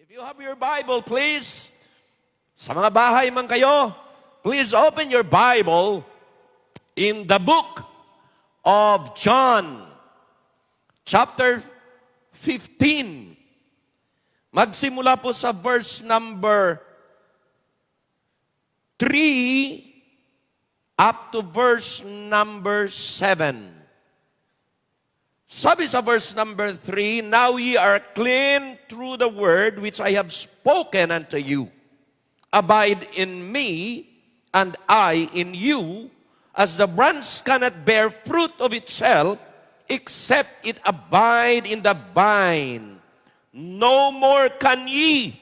If you have your Bible, please, sa mga bahay man kayo, please open your Bible in the book of John, chapter 15. Magsimula po sa verse number 3 up to verse number 7. Sabi sa verse number 3, "Now ye are clean through the word which I have spoken unto you. Abide in me, and I in you, as the branch cannot bear fruit of itself, except it abide in the vine. No more can ye,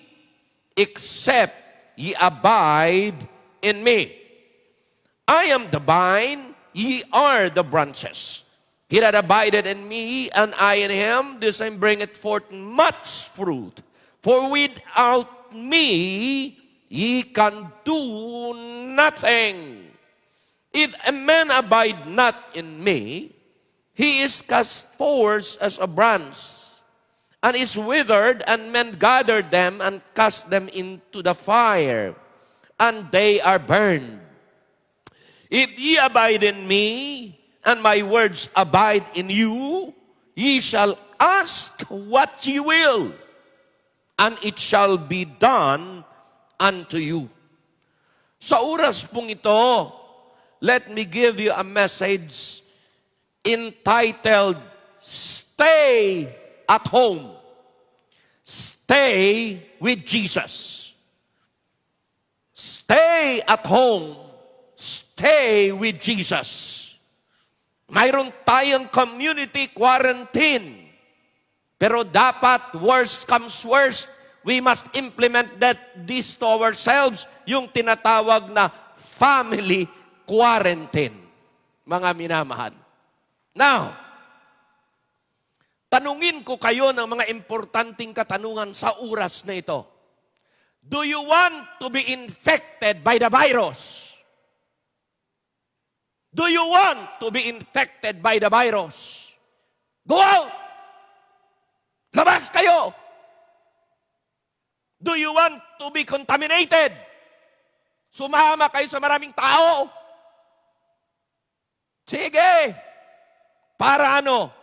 except ye abide in me. I am the vine, ye are the branches. He that abideth in me, and I in him, the same bringeth forth much fruit. For without me, ye can do nothing. If a man abide not in me, he is cast forth as a branch, and is withered, and men gather them, and cast them into the fire, and they are burned. If ye abide in me, and my words abide in you, ye shall ask what ye will, and it shall be done unto you." Sa oras pong ito, let me give you a message entitled, "Stay at Home." Stay with Jesus. Stay at home. Stay with Jesus. Mayroon tayong community quarantine. Pero dapat, worst comes worst, we must implement this to ourselves, yung tinatawag na family quarantine. Mga minamahal. Now, tanungin ko kayo ng mga importanteng katanungan sa oras na ito. Do you want to be infected by the virus? Do you want to be infected by the virus? Go out! Labas kayo! Do you want to be contaminated? Sumama kayo sa maraming tao? Sige! Para ano?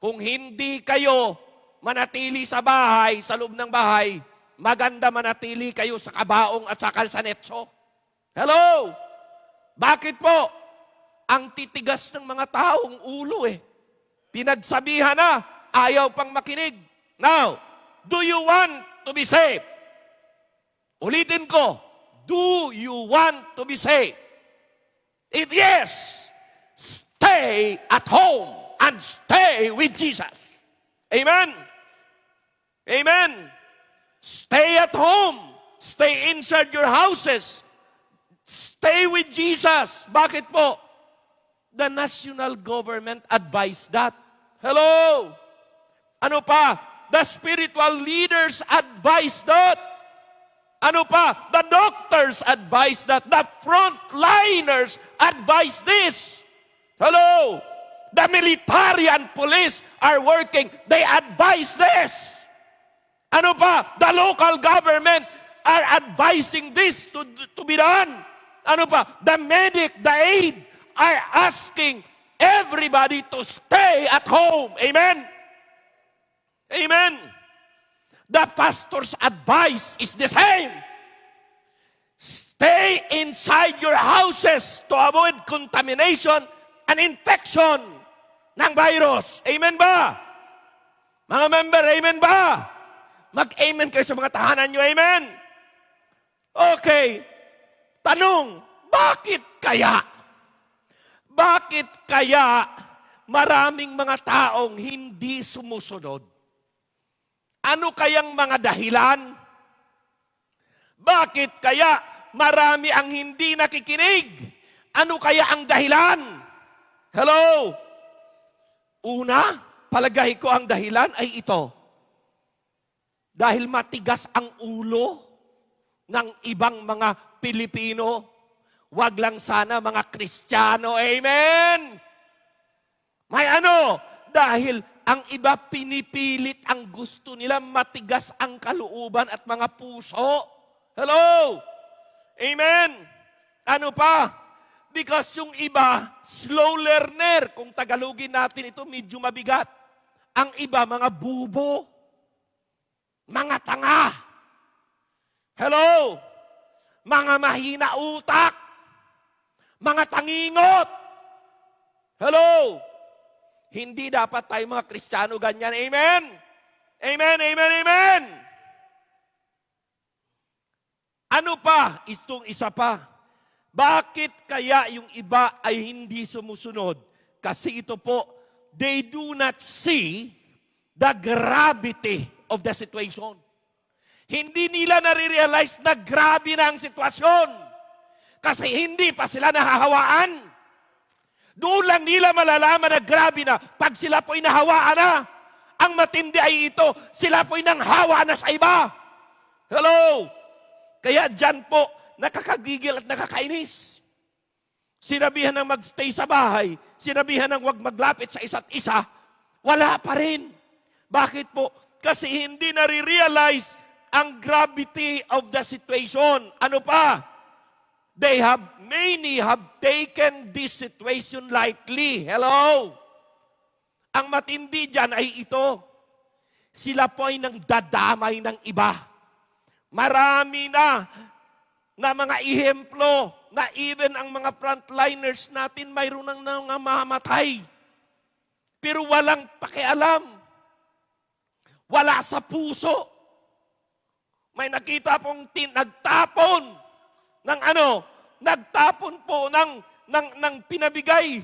Kung hindi kayo manatili sa bahay, sa loob ng bahay, maganda manatili kayo sa kabaong at sa kalsanetso. Hello? Bakit po? Ang titigas ng mga taong ulo Pinagsabihan na, ayaw pang makinig. Now, do you want to be saved? Ulitin ko, do you want to be saved? If yes, stay at home and stay with Jesus. Amen? Amen? Stay at home. Stay inside your houses. Stay with Jesus. Bakit po? The national government advised that. Hello? Ano pa? The spiritual leaders advised that. Ano pa? The doctors advised that. The frontliners advised this. Hello? The military and police are working. They advise this. Ano pa? The local government are advising this to be done. Ano pa? The medic, the aid, are asking everybody to stay at home. Amen? Amen? The pastor's advice is the same. Stay inside your houses to avoid contamination and infection ng virus. Amen ba? Mga member, amen ba? Mag-amen kayo sa mga tahanan nyo. Amen? Okay. Tanong, bakit kaya? Bakit kaya maraming mga taong hindi sumusunod? Ano kayang mga dahilan? Bakit kaya marami ang hindi nakikinig? Ano kaya ang dahilan? Hello? Una, palagay ko ang dahilan ay ito. Dahil matigas ang ulo ng ibang mga Pilipino. Wag lang sana mga Kristiyano. Amen? May ano? Dahil Ang iba pinipilit ang gusto nila, matigas ang kalooban at mga puso. Hello? Amen? Ano pa? Because yung iba, slow learner. Kung Tagalogin natin ito, medyo mabigat. Ang iba, mga bubo. Mga tanga. Hello? Mga mahina utak. Mga tangingot. Hello? Hindi dapat tayo mga Kristiyano ganyan. Amen? Amen, amen, amen. Ano pa? Itong isa pa. Bakit kaya yung iba ay hindi sumusunod? Kasi ito po, they do not see the gravity of the situation. Hindi nila nare-realize na grabe na ang sitwasyon. Kasi hindi pa sila nahahawaan. Doon lang nila malalaman na grabe na pag sila po'y nahawaan na. Ang matindi ay ito, sila po'y nanghawa na sa iba. Hello? Kaya dyan po, nakakagigil at nakakainis. Sinabihan ng magstay sa bahay, sinabihan ng wag maglapit sa isa't isa, wala pa rin. Bakit po? Kasi hindi nare-realize ang gravity of the situation. Ano pa? Many have taken this situation lightly. Hello? Ang matindi dyan ay ito. Sila po ay nang dadamay ng iba. Marami na mga ehemplo na even ang mga frontliners natin mayroon nang namamatay. Pero walang pakialam. Wala sa puso. May nakita pong nagtapon ng nagtapon po ng pinabigay.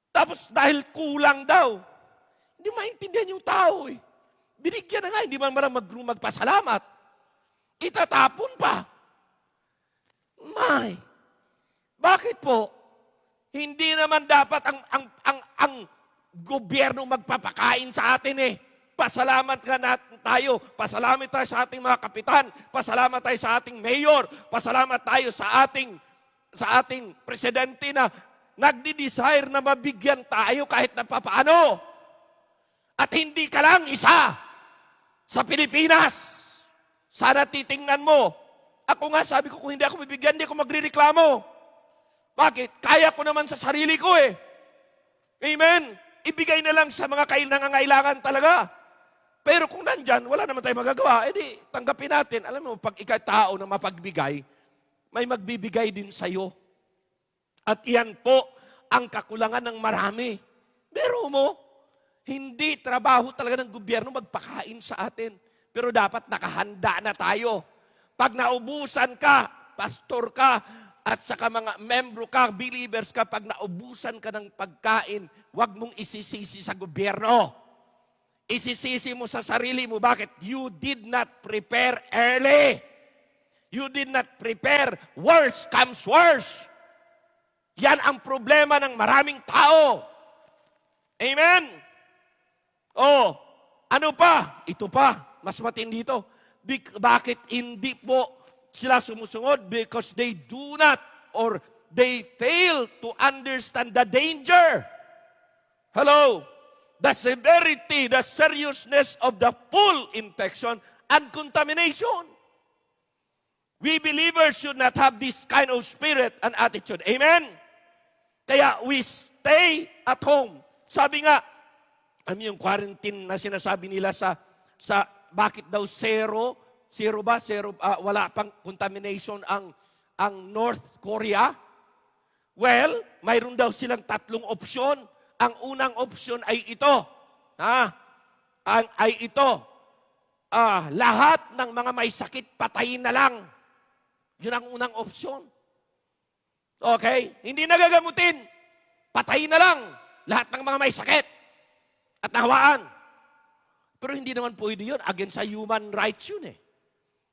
Tapos dahil kulang daw, hindi maintindihan yung tao eh. Binigyan na nga, hindi man magpasalamat. Itatapon pa. Bakit po? Hindi naman dapat ang gobyerno magpapakain sa atin eh. Pasalamat ka natin tayo. Pasalamat tayo sa ating mga kapitan. Pasalamat tayo sa ating mayor. Pasalamat tayo sa ating presidente na nagdi-desire na mabigyan tayo kahit na papaano. At hindi ka lang isa sa Pilipinas. Sana titingnan mo. Ako nga, sabi ko, kung hindi ako bibigyan, hindi ako magrereklamo. Bakit? Kaya ko naman sa sarili ko eh. Amen? Ibigay na lang sa mga nangangailangan talaga. Pero kung nandyan, wala naman tayo magagawa, edi tanggapin natin. Alam mo, pag ikaw tao na mapagbigay, may magbibigay din sa'yo. At iyan po ang kakulangan ng marami. Pero mo, hindi trabaho talaga ng gobyerno magpakain sa atin. Pero dapat nakahanda na tayo. Pag naubusan ka, pastor ka, at saka mga membro ka, believers ka, pag naubusan ka ng pagkain, huwag mong isisisi sa gobyerno. Isisisi mo sa sarili mo. Bakit? You did not prepare early. You did not prepare. Worse comes worse. Yan ang problema ng maraming tao. Amen? Oh, ano pa? Ito pa. Mas matindi ito. Bakit hindi po sila sumusunod? Because they do not or they fail to understand the danger. Hello? The severity, the seriousness of the full infection and contamination. We believers should not have this kind of spirit and attitude. Amen? Kaya we stay at home. Sabi nga, yung quarantine na sinasabi nila sa bakit daw zero ba? Wala pang contamination ang North Korea? Well, mayroon daw silang tatlong opsyon. Ang unang opsyon ay ito. Lahat ng mga may sakit, patayin na lang. Yun ang unang opsyon. Okay? Hindi nagagamutin. Patayin na lang. Lahat ng mga may sakit. At nahawaan. Pero hindi naman pwede yun. Against sa human rights yun eh.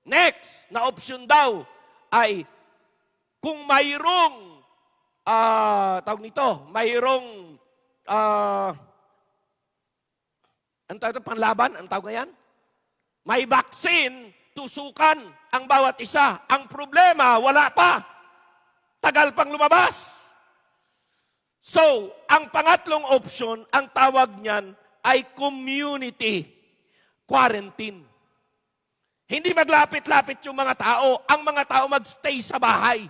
Next na opsyon daw ay kung mayroong tawag nito, mayroong ano tawag ito? Panlaban? Ang tawag yan? May vaccine, tusukan ang bawat isa. Ang problema, wala pa. Tagal pang lumabas. So, ang pangatlong option, ang tawag niyan ay community quarantine. Hindi maglapit-lapit yung mga tao. Ang mga tao magstay sa bahay.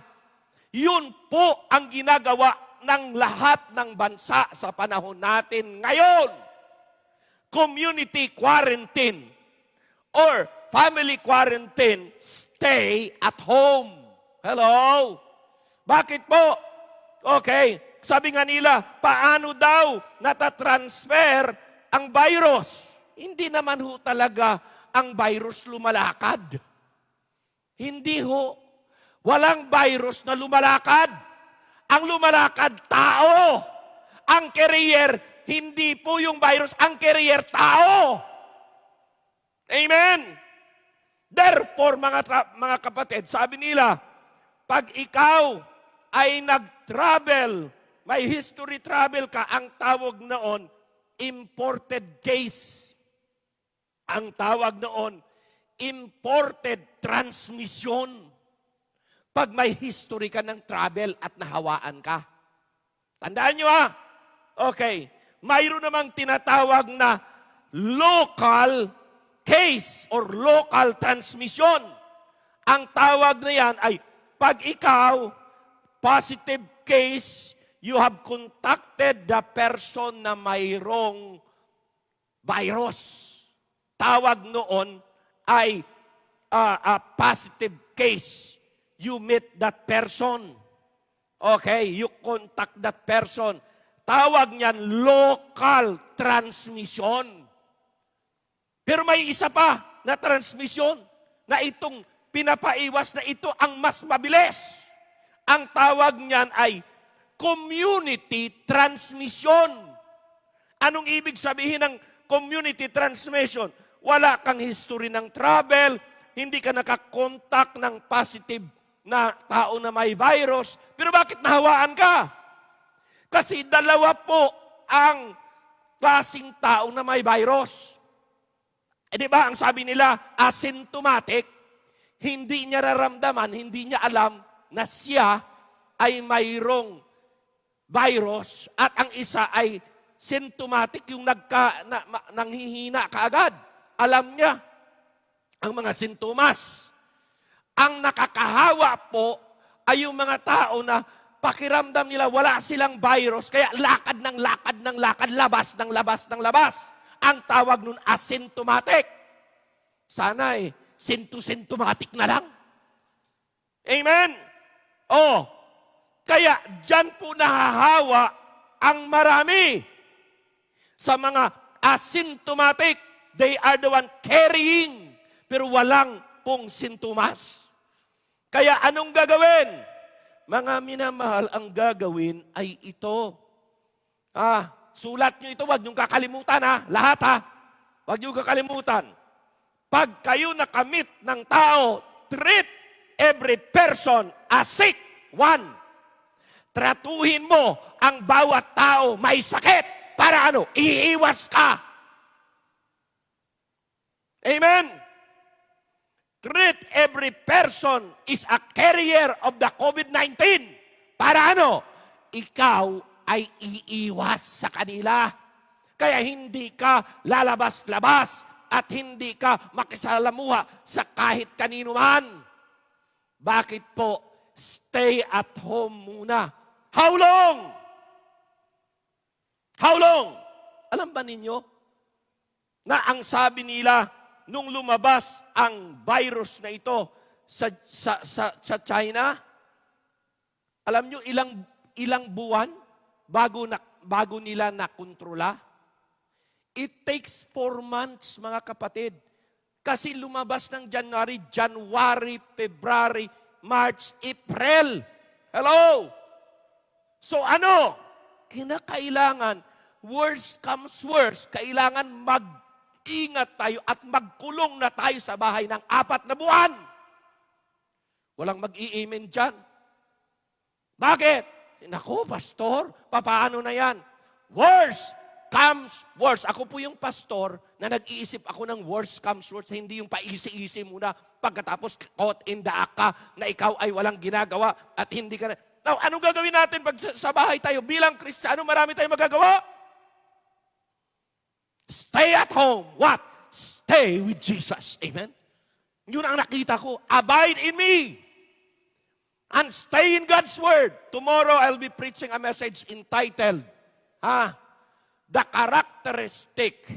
Yun po ang ginagawa ng lahat ng bansa sa panahon natin ngayon. Community quarantine or family quarantine, stay at home. Hello? Bakit po? Okay, sabi nga nila, paano daw natatransfer ang virus? Hindi naman ho talaga ang virus lumalakad. Hindi ho. Walang virus na lumalakad. Ang lumalakad, tao. Ang carrier, hindi po yung virus. Ang carrier, tao. Amen? Therefore, mga kapatid, sabi nila, pag ikaw ay nag-travel, may history travel ka, ang tawag noon, imported case. Ang tawag noon, imported transmission. Pag may history ka ng travel at nahawaan ka. Tandaan nyo Okay. Mayroon namang tinatawag na local case or local transmission. Ang tawag na yan ay pag ikaw, positive case, you have contacted the person na mayroong virus. Tawag noon ay a positive case. You meet that person. Okay, you contact that person. Tawag niyan local transmission. Pero may isa pa na transmission na itong pinapaiwas na ito ang mas mabilis. Ang tawag niyan ay community transmission. Anong ibig sabihin ng community transmission? Wala kang history ng travel, hindi ka nakakontak ng positive na tao na may virus. Pero bakit nahawaan ka? Kasi dalawa po ang klaseng tao na may virus. Di ba ang sabi nila, asymptomatic, hindi niya nararamdaman, hindi niya alam na siya ay mayroong virus at ang isa ay symptomatic, yung nanghihina kaagad. Alam niya ang mga sintomas. Ang nakakahawa po ay yung mga tao na pakiramdam nila wala silang virus, kaya lakad ng lakad, labas ng labas. Ang tawag nun asymptomatic. Sana symptomatic na lang. Amen? Kaya dyan po nahahawa ang marami sa mga asymptomatic. They are the one carrying, pero walang pong sintomas. Kaya anong gagawin? Mga minamahal, ang gagawin ay ito. Sulat nyo ito, huwag nyo kakalimutan lahat Huwag nyo kakalimutan. Pag kayo nakamit ng tao, treat every person as sick. One, tratuhin mo ang bawat tao may sakit para iiwas ka. Amen? Treat every person is a carrier of the COVID-19. Para ikaw ay iiwas sa kanila. Kaya hindi ka lalabas-labas at hindi ka makisalamuha sa kahit kanino man. Bakit po? Stay at home muna. How long? How long? Alam ba ninyo na ang sabi nila nung lumabas ang virus na ito sa China, alam nyo ilang buwan bago nila nakontrola? It takes 4 months, mga kapatid. Kasi lumabas ng January, February, March, April. Hello? So kinakailangan, worst comes worst, kailangan mag-ingat tayo at magkulong na tayo sa bahay ng 4 na buwan. Walang mag-i-amen dyan. Bakit? Naku, pastor, papaano na yan? Worst comes worst. Ako po yung pastor na nag-iisip ako ng worst comes worst, hindi yung paisi-isi muna pagkatapos caught in the act ka na ikaw ay walang ginagawa at hindi ka na. Now, anong gagawin natin pag sa bahay tayo? Bilang Kristiyano, marami tayong magagawa. Stay at home. What? Stay with Jesus. Amen? Yun ang nakita ko. Abide in me. And stay in God's Word. Tomorrow, I'll be preaching a message entitled, The Characteristic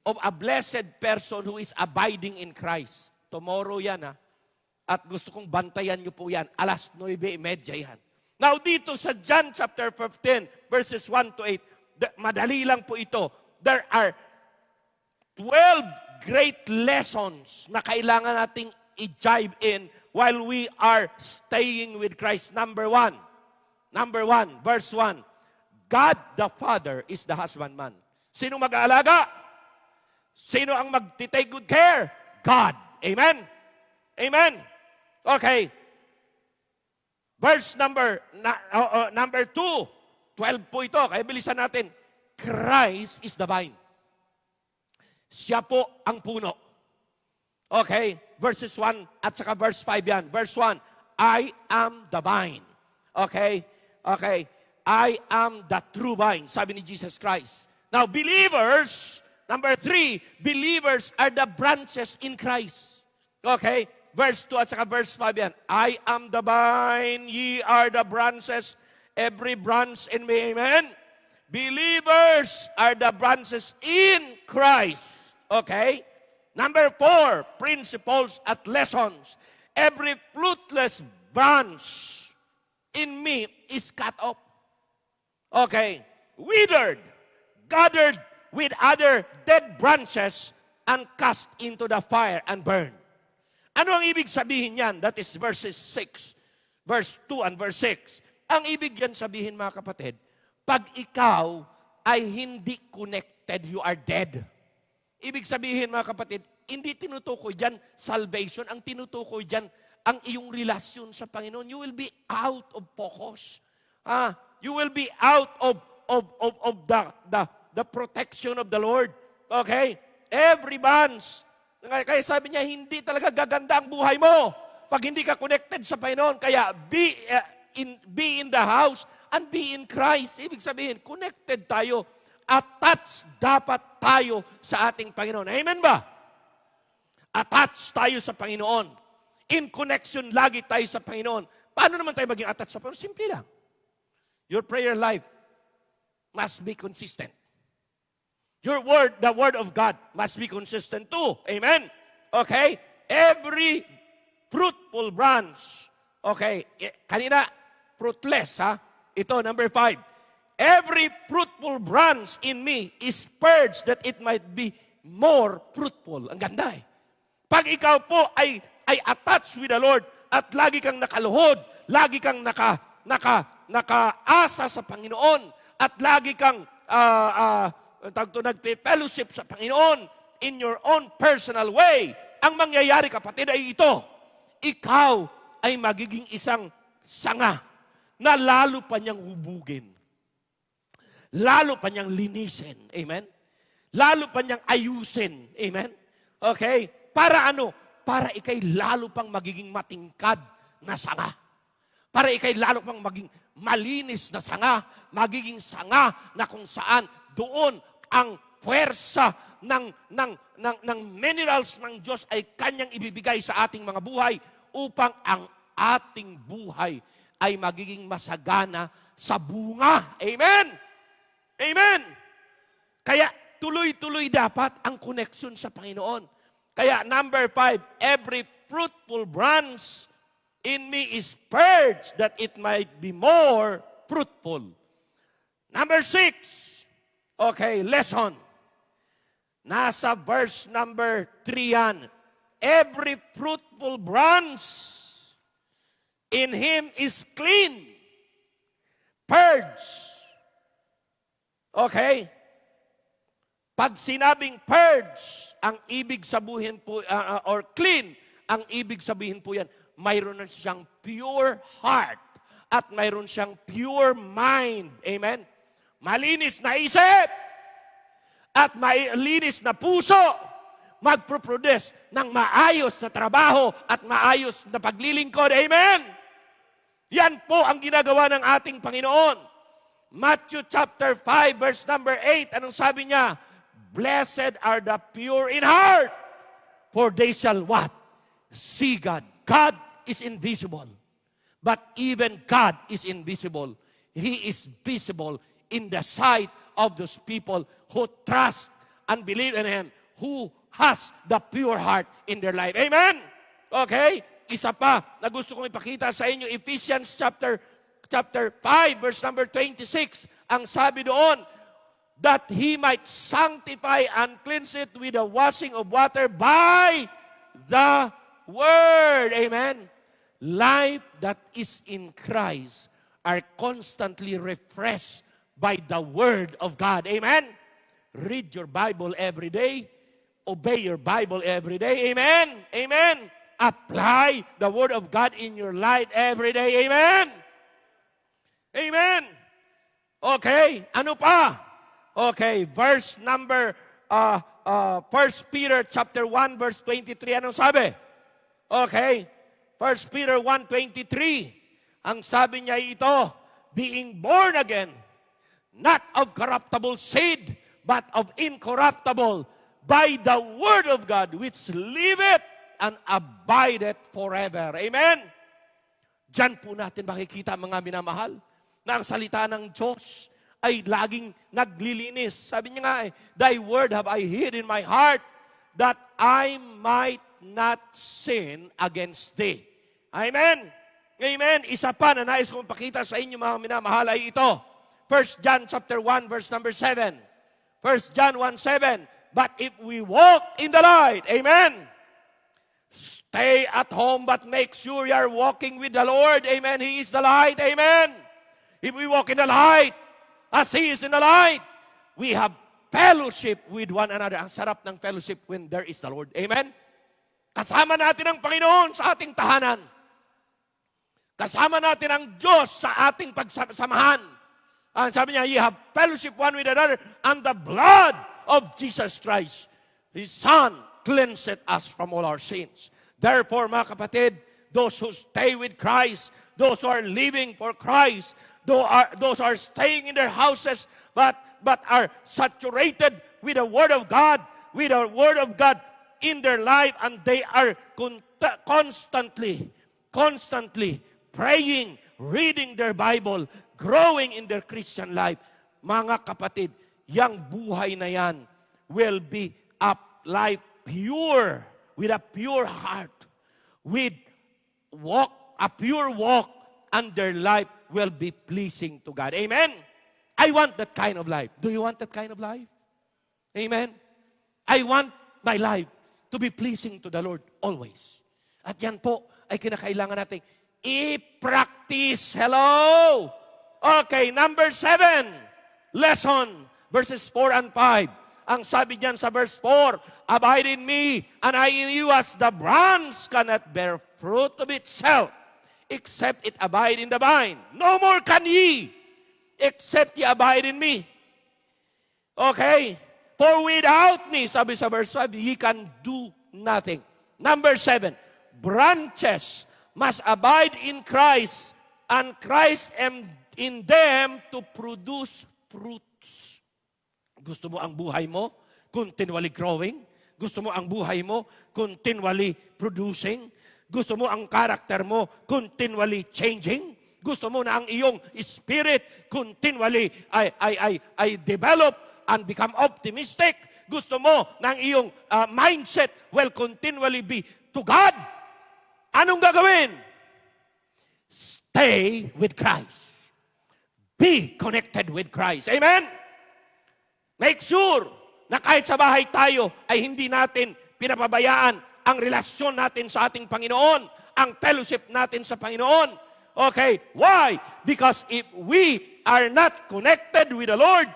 of a Blessed Person Who is Abiding in Christ. Tomorrow yan, At gusto kong bantayan nyo po yan. 9:30 yan. Now, dito sa John chapter 15, verses 1 to 8, madali lang po ito. There are 12 great lessons na kailangan nating i-jive in while we are staying with Christ. Number one, verse 1, God the Father is the husbandman. Sino mag-aalaga? Sino ang mag-take good care? God. Amen? Amen? Okay. Verse number 2, 12 po ito. Kaya bilisan natin. Christ is the vine. Siya po ang puno. Okay. Verses 1 at saka verse 5 yan. Verse 1, I am the vine. Okay. Okay. I am the true vine. Sabi ni Jesus Christ. Now, believers, number 3, believers are the branches in Christ. Okay. Verse 2 at saka verse 5 yan. I am the vine, ye are the branches, every branch in me. Amen? Believers are the branches in Christ. Okay? Number 4, principles at lessons. Every fruitless branch in me is cut off. Okay? Withered, gathered with other dead branches and cast into the fire and burned. Ano ang ibig sabihin yan? That is verses 6, verse 2 and verse 6. Ang ibig yan sabihin, mga kapatid, pag ikaw ay hindi connected, you are dead. Ibig sabihin, mga kapatid, hindi tinutukoy dyan salvation. Ang tinutukoy dyan, ang iyong relasyon sa Panginoon. You will be out of focus. You will be out of the protection of the Lord. Okay? Every branch. Kaya sabi niya, hindi talaga gaganda ang buhay mo pag hindi ka connected sa Panginoon. Kaya be in the house and be in Christ. Ibig sabihin, connected tayo. Attached dapat tayo sa ating Panginoon. Amen ba? Attached tayo sa Panginoon. In connection lagi tayo sa Panginoon. Paano naman tayo maging attached sa Panginoon? Simple lang. Your prayer life must be consistent. Your word, the word of God, must be consistent too. Amen? Okay? Every fruitful branch. Okay. Kanina, fruitless, Ito, number 5. Every fruitful branch in me is purged that it might be more fruitful. Ang ganda Pag ikaw po ay attached with the Lord at lagi kang nakaluhod, lagi kang nakaasa sa Panginoon, at lagi kang nagpe-fellowship sa Panginoon in your own personal way, ang mangyayari, kapatid, ay ito. Ikaw ay magiging isang sanga na lalo pa niyang hubugin. Lalo pa niyang linisin. Amen? Lalo pa niyang ayusin. Amen? Okay? Para ano? Para ikay lalo pang magiging matingkad na sanga. Para ikay lalo pang maging malinis na sanga. Magiging sanga na kung saan doon ang puwersa ng minerals ng Diyos ay kanyang ibibigay sa ating mga buhay upang ang ating buhay ay magiging masagana sa bunga. Amen? Amen? Kaya tuloy-tuloy dapat ang connection sa Panginoon. Kaya number 5, every fruitful branch in me is purged that it might be more fruitful. Number 6, okay, lesson. Nasa verse number 3 yan. Every fruitful branch in him is clean. Purge. Okay? Pag sinabing purge, ang ibig sabihin po, or clean, ang ibig sabihin po yan, mayroon na siyang pure heart at mayroon siyang pure mind. Amen? Malinis na isip at malinis na puso, magproproduce ng maayos na trabaho at maayos na paglilingkod. Amen? Yan po ang ginagawa ng ating Panginoon. Matthew chapter 5, verse number 8, anong sabi niya? Blessed are the pure in heart, for they shall what? See God. God is invisible. But even God is invisible. He is visible in the sight of those people who trust and believe in Him, who has the pure heart in their life. Amen? Okay? Isa pa na gusto kong ipakita sa inyo, Ephesians chapter 5, verse number 26. Ang sabi doon, that He might sanctify and cleanse it with the washing of water by the Word. Amen? Life that is in Christ are constantly refreshed by the Word of God. Amen? Read your Bible every day. Obey your Bible every day. Amen? Amen? Apply the Word of God in your life every day. Amen? Amen? Okay, ano pa? Okay, verse number 1 Peter chapter 1 verse 23. Anong sabi? Okay, 1 Peter 1:23. Ang sabi niya ito, being born again, not of corruptible seed, but of incorruptible, by the Word of God, which liveth and abideth forever. Amen? Diyan po natin makikita, mga minamahal, na ang salita ng Diyos ay laging naglilinis. Sabi niya nga thy word have I hid in my heart, that I might not sin against thee. Amen? Amen? Isa pa na nais kong pakita sa inyo, mga minamahal, ay ito. 1 John chapter 1, verse number 7. 1 John 1:7. But if we walk in the light, amen, stay at home, but make sure you are walking with the Lord. Amen. He is the light. Amen. If we walk in the light, as He is in the light, we have fellowship with one another. Ang sarap ng fellowship when there is the Lord. Amen. Kasama natin ang Panginoon sa ating tahanan. Kasama natin ang Diyos sa ating pagsamahan. Ang sabi niya, you have fellowship one with another, and the blood of Jesus Christ, His Son, cleanseth us from all our sins. Therefore, mga kapatid, those who stay with Christ, those who are living for Christ, those who are staying in their houses, but are saturated with the Word of God, in their life, and they are constantly praying, reading their Bible, growing in their Christian life. Mga kapatid, yang buhay na yan will be life pure, with a pure heart, with a pure walk, and their life will be pleasing to God. Amen? I want that kind of life. Do you want that kind of life? Amen? I want my life to be pleasing to the Lord always. At yan po ay kinakailangan natin i-practice. Hello? Okay, number 7. Lesson, verses 4 and 5. Ang sabi diyan sa verse 4, abide in me, and I in you, as the branch cannot bear fruit of itself, except it abide in the vine. No more can ye, except ye abide in me. Okay? For without me, sabi sa verse 5, ye can do nothing. Number 7, branches must abide in Christ, and Christ in them to produce fruits. Gusto mo ang buhay mo continually growing? Gusto mo ang buhay mo continually producing? Gusto mo ang karakter mo continually changing? Gusto mo na ang iyong spirit continually ay develop and become optimistic? Gusto mo na ang iyong mindset will continually be to God? Anong gagawin? Stay with Christ. Be connected with Christ. Amen? Make sure na kahit sa bahay tayo ay hindi natin pinapabayaan ang relasyon natin sa ating Panginoon, ang fellowship natin sa Panginoon. Okay, why? Because if we are not connected with the Lord,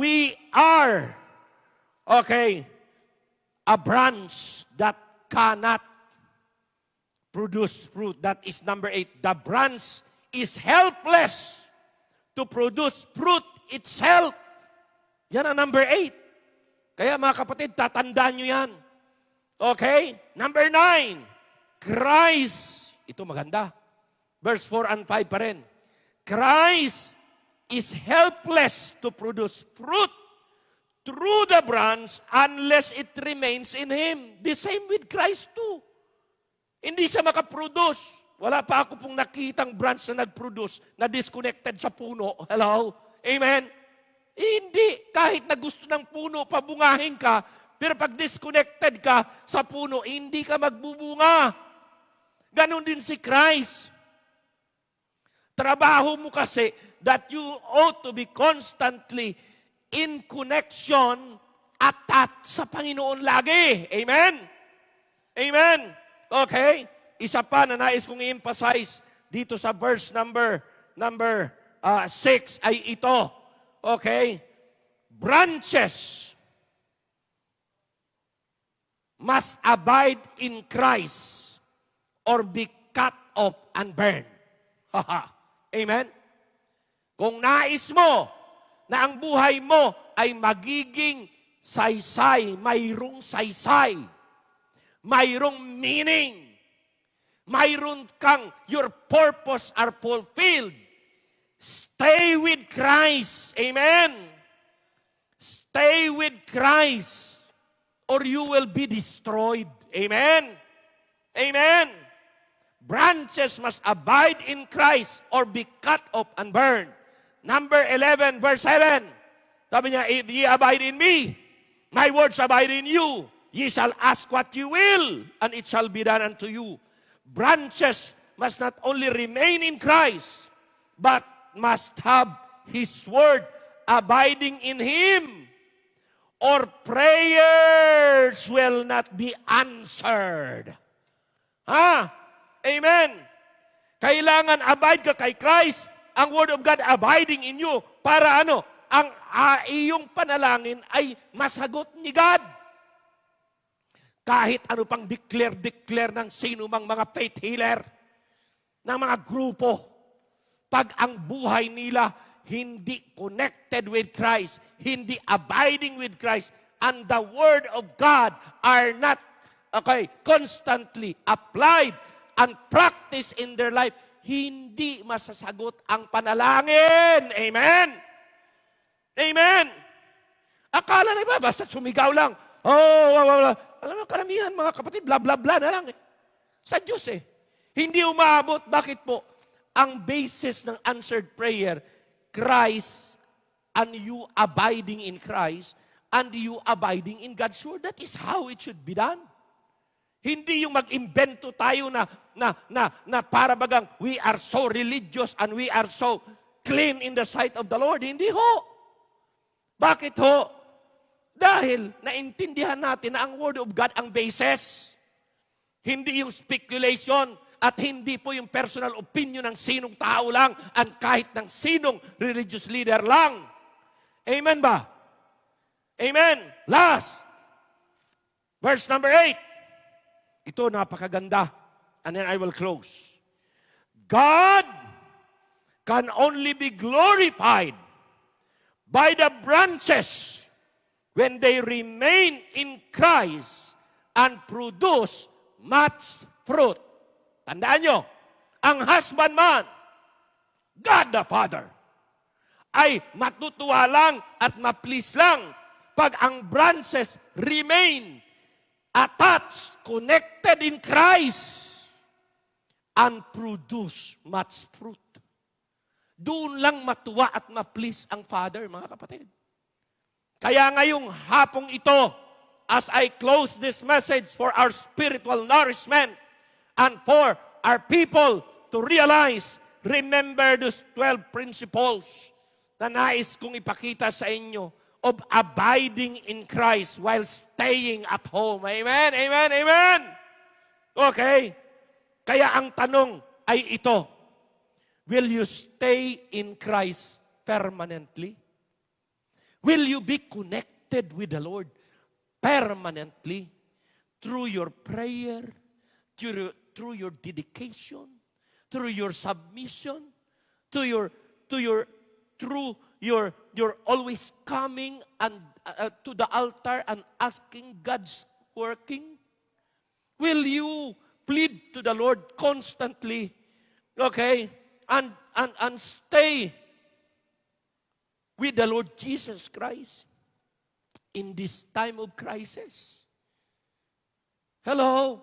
we are, a branch that cannot produce fruit. That is number 8. The branch is helpless to produce fruit itself. Yan ang number 8. Kaya mga kapatid, tatandaan nyo yan. Okay? Number 9, Christ. Ito maganda. Verse 4 and 5 pa rin. Christ is helpless to produce fruit through the branch unless it remains in Him. The same with Christ too. Hindi siya makaproduce. Wala pa ako pong nakitang branch na nag-produce na disconnected sa puno. Hello? Amen? Hindi. Kahit na gusto ng puno, pabungahin ka, pero pag disconnected ka sa puno, hindi ka magbubunga. Ganon din si Christ. Trabaho mo kasi that you ought to be constantly in connection, attached sa Panginoon lagi. Amen? Amen? Okay? Isa pa na nais kong i-emphasize dito sa verse number 6 ay ito. Okay? Branches must abide in Christ or be cut off and burned. Amen? Kung nais mo na ang buhay mo ay magiging saysay, mayroong saysay, mayroong meaning, mayroon kang, your purpose are fulfilled. Stay with Christ. Amen? Stay with Christ or you will be destroyed. Amen? Amen? Branches must abide in Christ or be cut off and burned. Number 11, verse 7. Sabi niya, if ye abide in me, my words abide in you. Ye shall ask what you will, and it shall be done unto you. Branches must not only remain in Christ, but must have His word abiding in Him, or prayers will not be answered. Amen. Kailangan abide ka kay Christ, ang Word of God abiding in you, para ano? Ang iyong panalangin ay masagot ni God. Kahit ano pang declare ng sino mang mga faith healer, ng mga grupo, pag ang buhay nila hindi connected with Christ, hindi abiding with Christ, and the Word of God are not constantly applied and practiced in their life, hindi masasagot ang panalangin. Amen? Amen? Akala na ba, basta sumigaw lang, alam mo, karamihan mga kapatid, bla bla bla na lang eh. Sa Diyos eh. Hindi umabot. Bakit po? Ang basis ng answered prayer, Christ and you abiding in Christ and you abiding in God's Word. That is how it should be done. Hindi yung mag-imbento tayo na para bagang we are so religious and we are so clean in the sight of the Lord. Hindi ho. Bakit ho? Dahil naintindihan natin na ang Word of God ang basis. Hindi yung speculation at hindi po yung personal opinion ng sinong tao lang at kahit ng sinong religious leader lang. Amen ba? Amen. Last. Verse number 8. Ito napakaganda. And then I will close. God can only be glorified by the branches when they remain in Christ and produce much fruit. Tandaan nyo, ang husbandman, God the Father, ay matutuwa lang at ma-please lang pag ang branches remain attached, connected in Christ, and produce much fruit. Doon lang matuwa at ma-please ang Father, mga kapatid. Kaya ngayong hapong ito, as I close this message for our spiritual nourishment and for our people to realize, remember those 12 principles na nais kong ipakita sa inyo of abiding in Christ while staying at home. Amen? Amen? Amen? Okay. Kaya ang tanong ay ito, will you stay in Christ permanently? Will you be connected with the Lord permanently through your prayer, through your dedication, through your submission, through your always coming and to the altar and asking God's working? Will you plead to the Lord constantly, Okay? And stay with the Lord Jesus Christ in this time of crisis. Hello?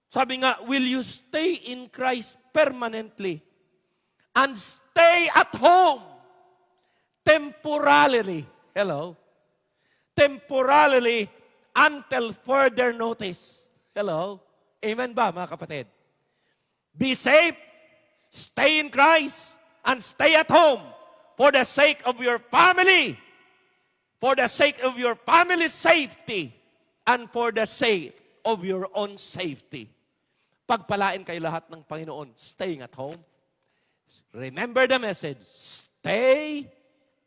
Sabi nga, will you stay in Christ permanently and stay at home temporarily? Hello? Temporarily until further notice. Hello? Amen ba, mga kapatid? Be safe, stay in Christ, and stay at home for the sake of your family, for the sake of your family's safety, and for the sake of your own safety. Pagpalain kayo lahat ng Panginoon, staying at home. Remember the message, stay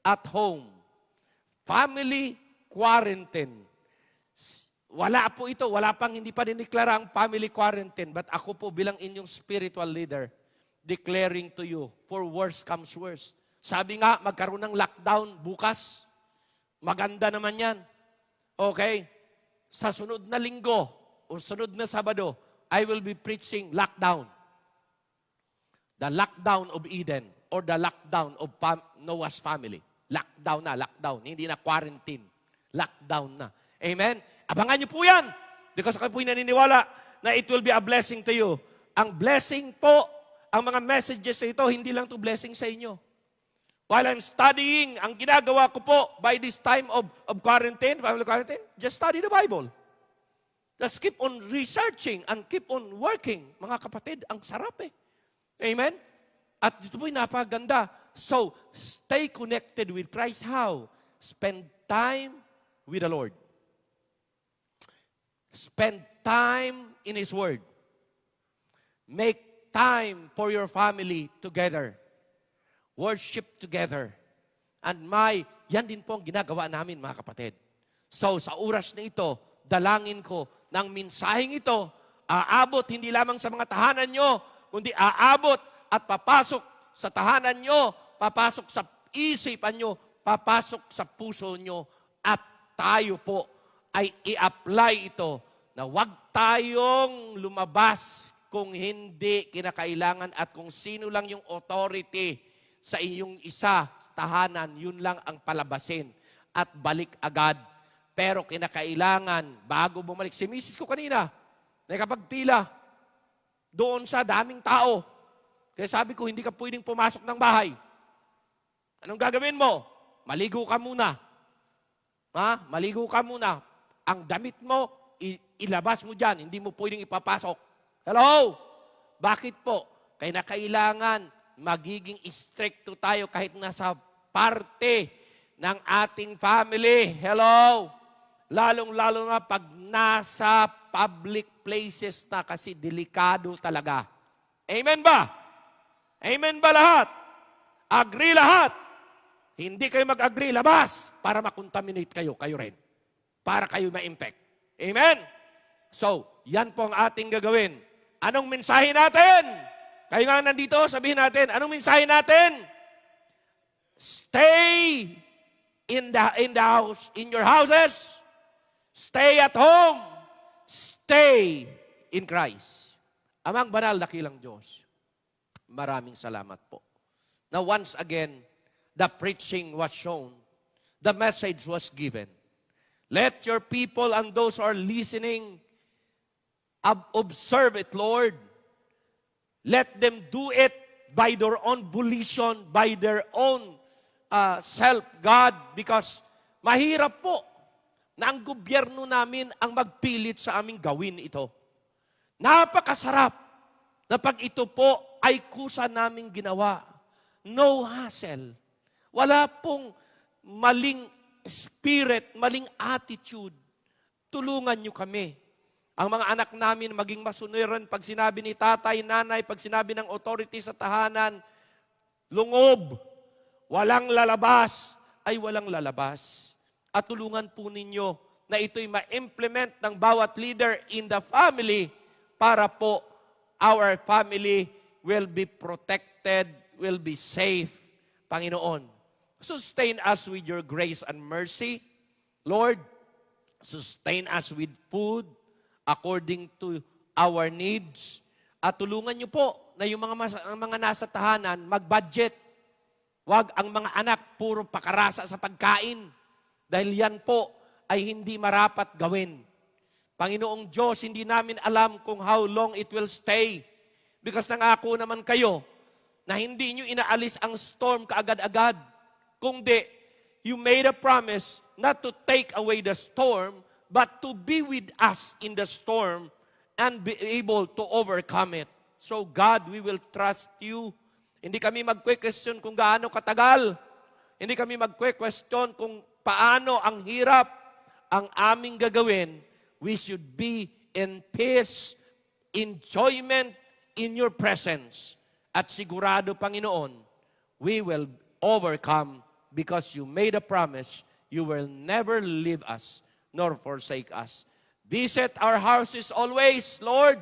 at home. Family quarantine. Wala po ito, hindi pa diniklara ang family quarantine, but ako po bilang inyong spiritual leader, declaring to you, for worse comes worse. Sabi nga, magkaroon ng lockdown bukas. Maganda naman yan. Okay? Sa sunod na linggo, o sunod na Sabado, I will be preaching lockdown. The lockdown of Eden, or the lockdown of Noah's family. Lockdown. Hindi na quarantine. Lockdown na. Amen? Abangan niyo po yan. Because ako po'y naniniwala na it will be a blessing to you. Ang blessing po, ang mga messages na ito, hindi lang to blessing sa inyo. While I'm studying, ang ginagawa ko po by this time of quarantine, family quarantine, just study the Bible. Just keep on researching and keep on working. Mga kapatid, ang sarap eh. Amen? At ito po'y napaganda. So, stay connected with Christ. How? Spend time with the Lord. Spend time in His Word. Make time for your family together. Worship together. And yan din po ang ginagawa namin, mga kapatid. So, sa oras na ito, dalangin ko ng mensaheng ito, aabot hindi lamang sa mga tahanan nyo, kundi aabot at papasok sa tahanan nyo, papasok sa isipan nyo, papasok sa puso nyo, at tayo po ay i-apply ito na huwag tayong lumabas kung hindi kinakailangan at kung sino lang yung authority sa iyong isa, tahanan, yun lang ang palabasin at balik agad. Pero kinakailangan, bago bumalik, si misis ko kanina, nakapagpila doon sa daming tao. Kaya sabi ko, hindi ka pwedeng pumasok ng bahay. Anong gagawin mo? Maligo ka muna. Ha? Maligo ka muna. Ang damit mo, ilabas mo dyan. Hindi mo pwedeng ipapasok. Hello? Bakit po? Kaya kailangan magiging stricto tayo kahit nasa parte ng ating family. Hello? Lalong-lalo na pag nasa public places na kasi delikado talaga. Amen ba? Amen ba lahat? Agree lahat? Hindi kayo mag-agree, labas para makontaminate kayo rin. Para kayo ma-impact. Amen? So, yan po ang ating gagawin. Anong mensahe natin? Kayo nga nandito, sabihin natin, anong mensahe natin? Stay in the house, in your houses. Stay at home. Stay in Christ. Amang banal na kilang Diyos, maraming salamat po. Now once again, the preaching was shown. The message was given. Let your people and those who are listening observe it, Lord. Let them do it by their own volition, by their own self, God, because mahirap po na ang gobyerno namin ang magpilit sa aming gawin ito. Napakasarap na pag ito po ay kusa naming ginawa. No hassle. Wala pong maling spirit, maling attitude. Tulungan nyo kami. Ang mga anak namin maging masunuran pag sinabi ni tatay, nanay, pag sinabi ng authority sa tahanan, lungob, walang lalabas, ay walang lalabas. At tulungan po ninyo na ito'y ma-implement ng bawat leader in the family para po our family will be protected, will be safe. Panginoon, sustain us with your grace and mercy. Lord, sustain us with food according to our needs. At tulungan niyo po na yung ang mga nasa tahanan, mag-budget. Huwag ang mga anak puro pakarasa sa pagkain. Dahil yan po ay hindi marapat gawin. Panginoong Diyos, hindi namin alam kung how long it will stay. Because nangako naman kayo na hindi nyo inaalis ang storm kaagad-agad. Kung di, you made a promise not to take away the storm, but to be with us in the storm and be able to overcome it. So God, we will trust you. Hindi kami magque-question kung gaano katagal. Hindi kami magque-question kung paano ang hirap ang aming gagawin. We should be in peace, enjoyment in your presence. At sigurado, Panginoon, we will overcome because you made a promise. You will never leave us nor forsake us. Visit our houses always, Lord,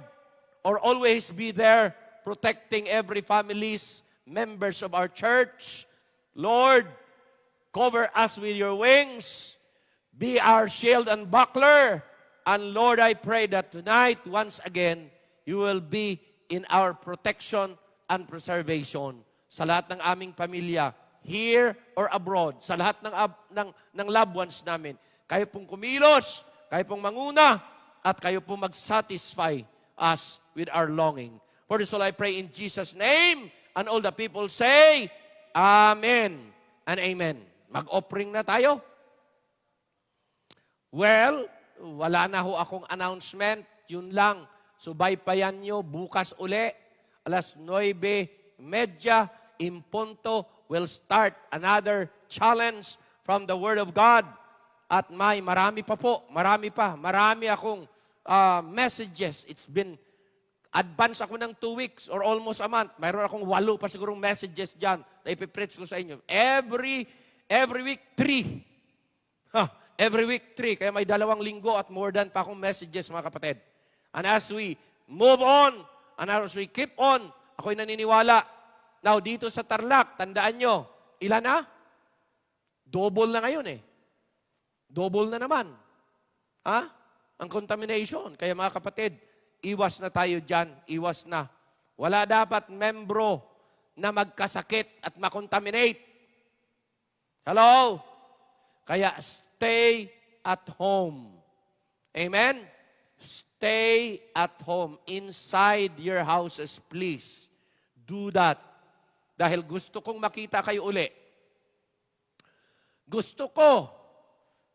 or always be there protecting every family's members of our church. Lord, cover us with your wings. Be our shield and buckler. And Lord, I pray that tonight, once again, you will be in our protection and preservation sa lahat ng aming pamilya, here or abroad, sa lahat ng loved ones namin. Kayo pong kumilos, kayo pong manguna, at kayo pong mag-satisfy us with our longing. For this all I pray in Jesus' name, and all the people say, Amen and Amen. Mag-offering na tayo. Well, wala na ho akong announcement. Yun lang. Subaybayan nyo bukas uli. Alas 9:30 in punto will start another challenge from the Word of God. At marami pa po. Marami akong messages. It's been advance ako ng 2 weeks or almost a month. Mayroon akong 8 pa sigurong messages dyan na ipipreach ko sa inyo. Every week, 3. Every week, 3. Kaya may 2 linggo at more than pa akong messages, mga kapatid. And as we move on, and as we keep on, ako'y naniniwala. Now, dito sa Tarlac, tandaan nyo, ilan na? Double na ngayon eh. Double na naman. Ang contamination. Kaya mga kapatid, iwas na tayo dyan. Iwas na. Wala dapat membro na magkasakit at makontaminate. Hello? Kaya stay at home. Amen? Stay at home. Inside your houses, please. Do that. Dahil gusto kong makita kayo uli. Gusto ko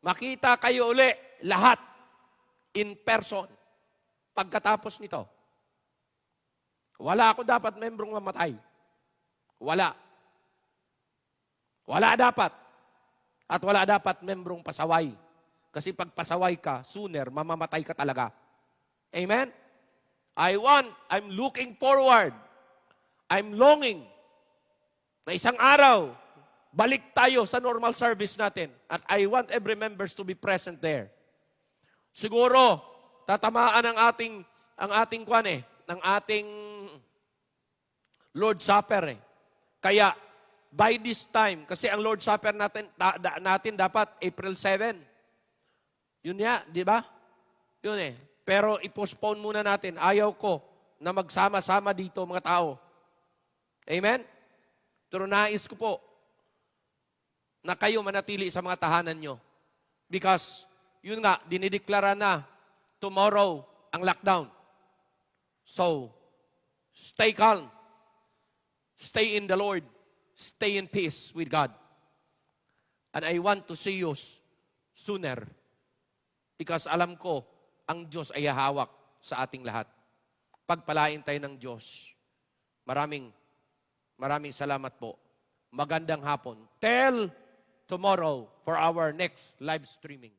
makita kayo uli lahat in person pagkatapos nito. Wala ako dapat membrong mamatay. Wala. Wala dapat. At wala dapat membrong pasaway. Kasi pag pasaway ka, sooner, mamamatay ka talaga. Amen? I'm looking forward. I'm longing na isang araw, balik tayo sa normal service natin. At I want every members to be present there. Siguro, tatamaan ang ating Lord Supper eh. Kaya, by this time, kasi ang Lord Supper natin dapat April 7. Yun nga, di ba? Yun eh. Pero i-postpone muna natin. Ayaw ko na magsama-sama dito mga tao. Amen? Pero nais ko po na kayo manatili sa mga tahanan nyo. Because, yun nga, dinideklara na tomorrow ang lockdown. So, stay calm. Stay in the Lord. Stay in peace with God. And I want to see you sooner. Because alam ko, ang Diyos ay hawak sa ating lahat. Pagpalain tayo ng Diyos. Maraming salamat po. Magandang hapon. Till tomorrow for our next live streaming.